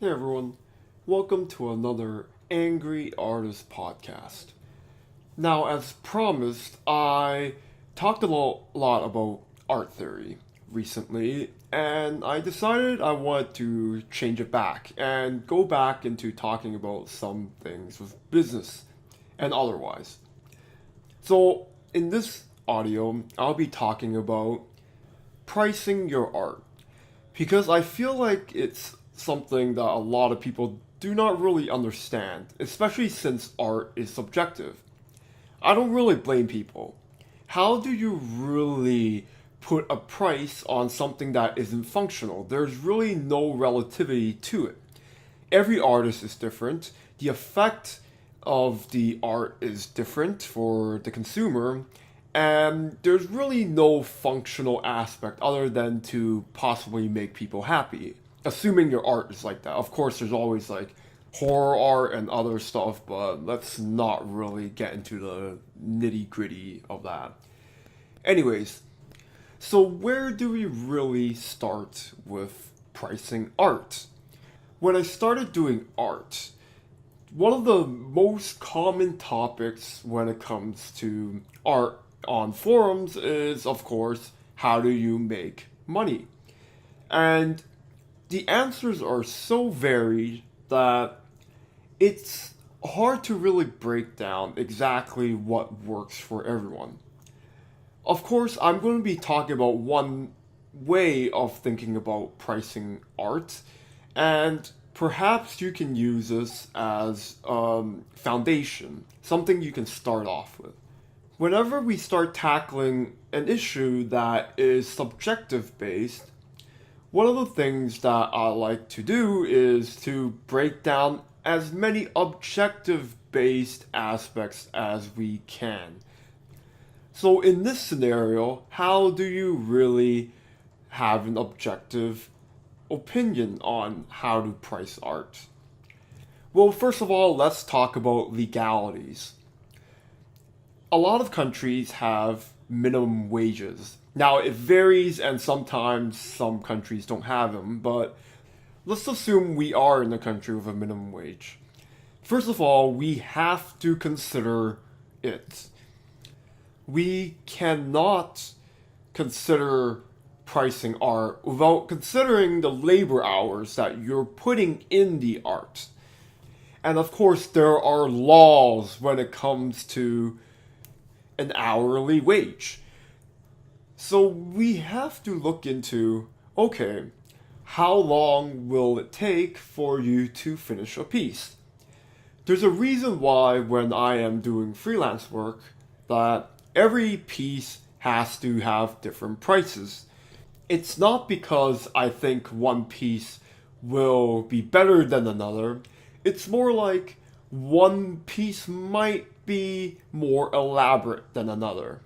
Hey everyone, welcome to another Angry Artist podcast. Now, as promised, I talked a lot about art theory recently, and I decided I wanted to change it back and go back into talking about some things with business and otherwise. So, in this audio, I'll be talking about pricing your art because I feel like it's something that a lot of people do not really understand, especially since art is subjective. I don't really blame people. How do you really put a price on something that isn't functional? There's really no relativity to it. Every artist is different. The effect of the art is different for the consumer, and there's really no functional aspect other than to possibly make people happy. Assuming your art is like that. Of course, there's always like horror art and other stuff, but let's not really get into the nitty gritty of that. Anyways, so where do we really start with pricing art? When I started doing art, one of the most common topics when it comes to art on forums is, of course, how do you make money? And the answers are so varied that it's hard to really break down exactly what works for everyone. Of course, I'm going to be talking about one way of thinking about pricing art, and perhaps you can use this as foundation, something you can start off with. Whenever we start tackling an issue that is subjective based, one of the things that I like to do is to break down as many objective based aspects as we can. So, in this scenario, how do you really have an objective opinion on how to price art? Well, first of all, let's talk about legalities. A lot of countries have minimum wages. Now, it varies, and sometimes some countries don't have them, but let's assume we are in a country with a minimum wage. First of all, we have to consider it. We cannot consider pricing art without considering the labor hours that you're putting in the art. And of course, there are laws when it comes to an hourly wage. So we have to look into, okay, how long will it take for you to finish a piece? There's a reason why when I am doing freelance work that every piece has to have different prices. It's not because I think one piece will be better than another. It's more like one piece might be more elaborate than another.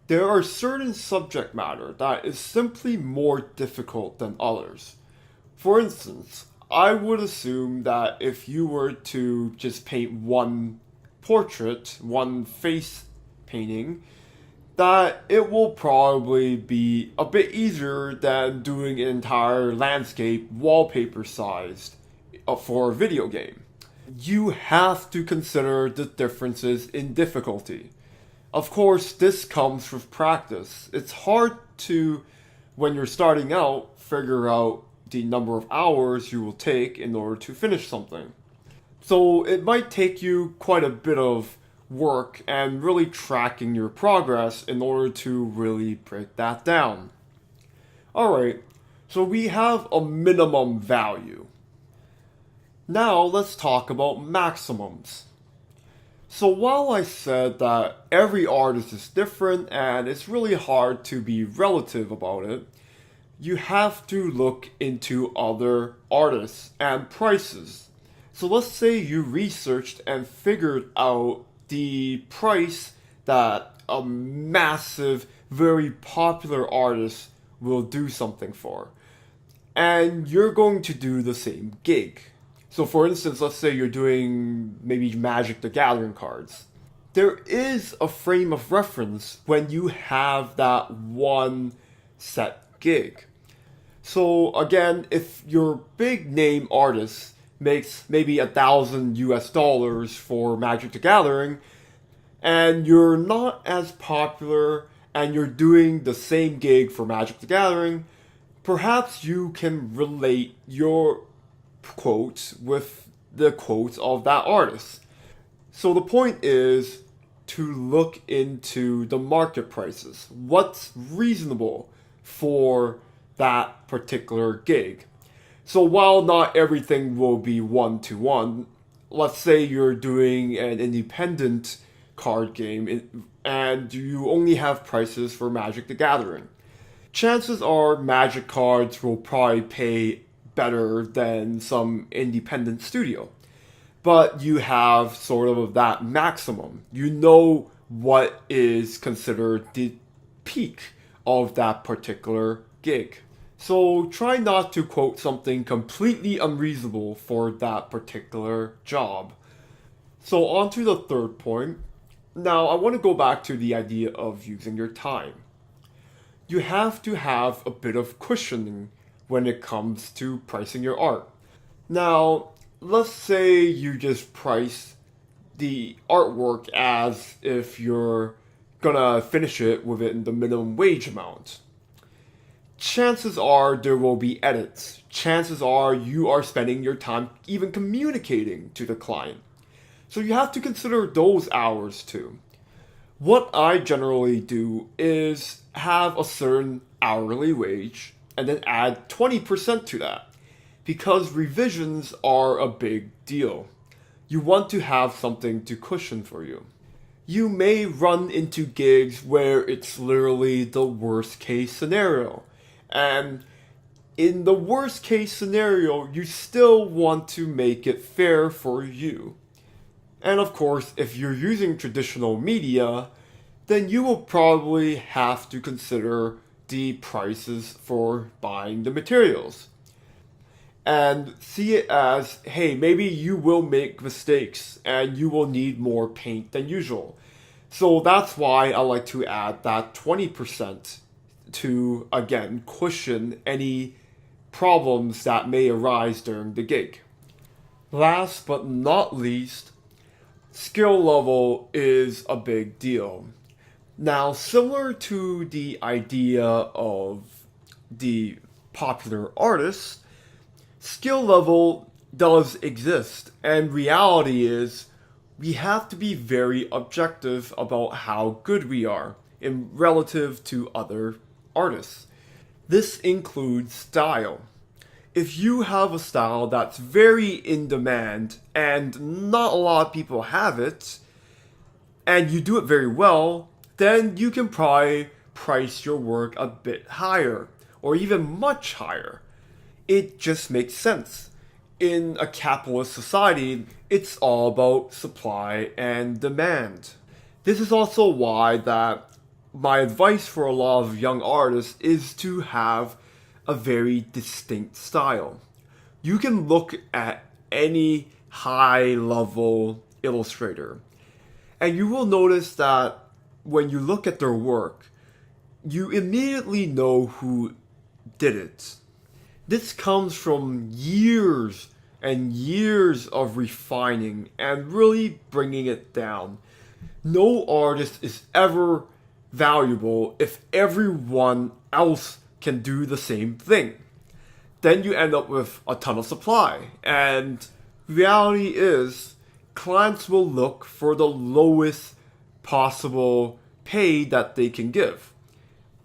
There are certain subject matter that is simply more difficult than others. For instance, I would assume that if you were to just paint one portrait, one face painting, that it will probably be a bit easier than doing an entire landscape wallpaper sized for a video game. You have to consider the differences in difficulty. Of course, this comes with practice. It's hard to, when you're starting out, figure out the number of hours you will take in order to finish something. So it might take you quite a bit of work and really tracking your progress in order to really break that down. Alright, so we have a minimum value. Now let's talk about maximums. So while I said that every artist is different and it's really hard to be relative about it, you have to look into other artists and prices. So let's say you researched and figured out the price that a massive, very popular artist will do something for. And you're going to do the same gig. So for instance, let's say you're doing maybe Magic the Gathering cards. There is a frame of reference when you have that one set gig. So again, if your big name artist makes maybe $1,000 for Magic the Gathering, and you're not as popular and you're doing the same gig for Magic the Gathering, perhaps you can relate your quotes with the quotes of that artist. So the point is to look into the market prices. What's reasonable for that particular gig? So while not everything will be one to one, let's say you're doing an independent card game and you only have prices for Magic the Gathering. Chances are Magic cards will probably pay better than some independent studio. But you have sort of that maximum. You know what is considered the peak of that particular gig. So try not to quote something completely unreasonable for that particular job. So on to the third point. Now I want to go back to the idea of using your time. You have to have a bit of cushioning when it comes to pricing your art. Now, let's say you just price the artwork as if you're gonna finish it within the minimum wage amount. Chances are there will be edits. Chances are you are spending your time even communicating to the client. So you have to consider those hours too. What I generally do is have a certain hourly wage and then add 20% to that because revisions are a big deal. You want to have something to cushion for you. You may run into gigs where it's literally the worst case scenario. And in the worst case scenario, you still want to make it fair for you. And of course, if you're using traditional media, then you will probably have to consider the prices for buying the materials. And see it as, hey, maybe you will make mistakes and you will need more paint than usual. So that's why I like to add that 20% to, again, cushion any problems that may arise during the gig. Last but not least, skill level is a big deal. Now, similar to the idea of the popular artists, skill level does exist, and reality is we have to be very objective about how good we are in relative to other artists. This includes style. If you have a style that's very in demand and not a lot of people have it, and you do it very well, then you can probably price your work a bit higher, or even much higher. It just makes sense. In a capitalist society, it's all about supply and demand. This is also why that my advice for a lot of young artists is to have a very distinct style. You can look at any high level illustrator and you will notice that when you look at their work, you immediately know who did it. This comes from years and years of refining and really bringing it down. No artist is ever valuable if everyone else can do the same thing. Then you end up with a ton of supply. And reality is, clients will look for the lowest possible pay that they can give.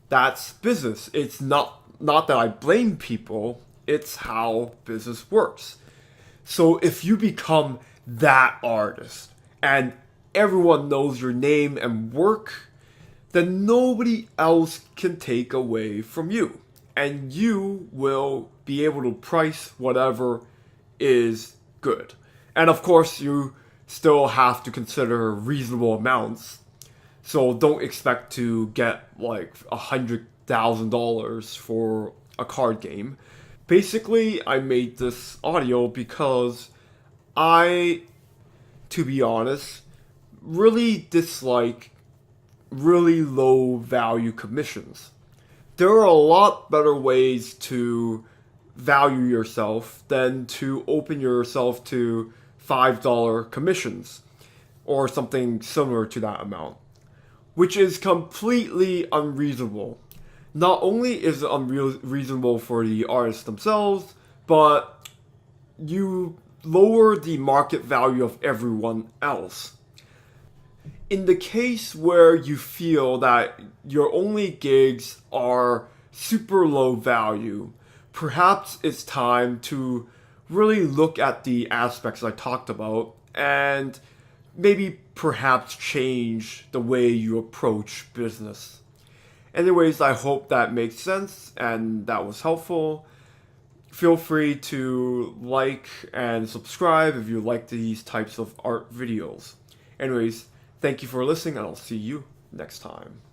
That's business. It's not that I blame people, it's how business works. So if you become that artist and everyone knows your name and work, then nobody else can take away from you. And you will be able to price whatever is good. And of course, you still have to consider reasonable amounts. So don't expect to get like $100,000 for a card game. Basically, I made this audio because I, to be honest, really dislike really low value commissions. there are a lot better ways to value yourself than to open yourself to $5 commissions or something similar to that amount, which is completely unreasonable. Not only is it unreasonable for the artists themselves, but you lower the market value of everyone else. In the case where you feel that your only gigs are super low value, perhaps it's time to really look at the aspects I talked about and maybe perhaps change the way you approach business. Anyways, I hope that makes sense and that was helpful. Feel free to like and subscribe if you like these types of art videos. Anyways, thank you for listening and I'll see you next time.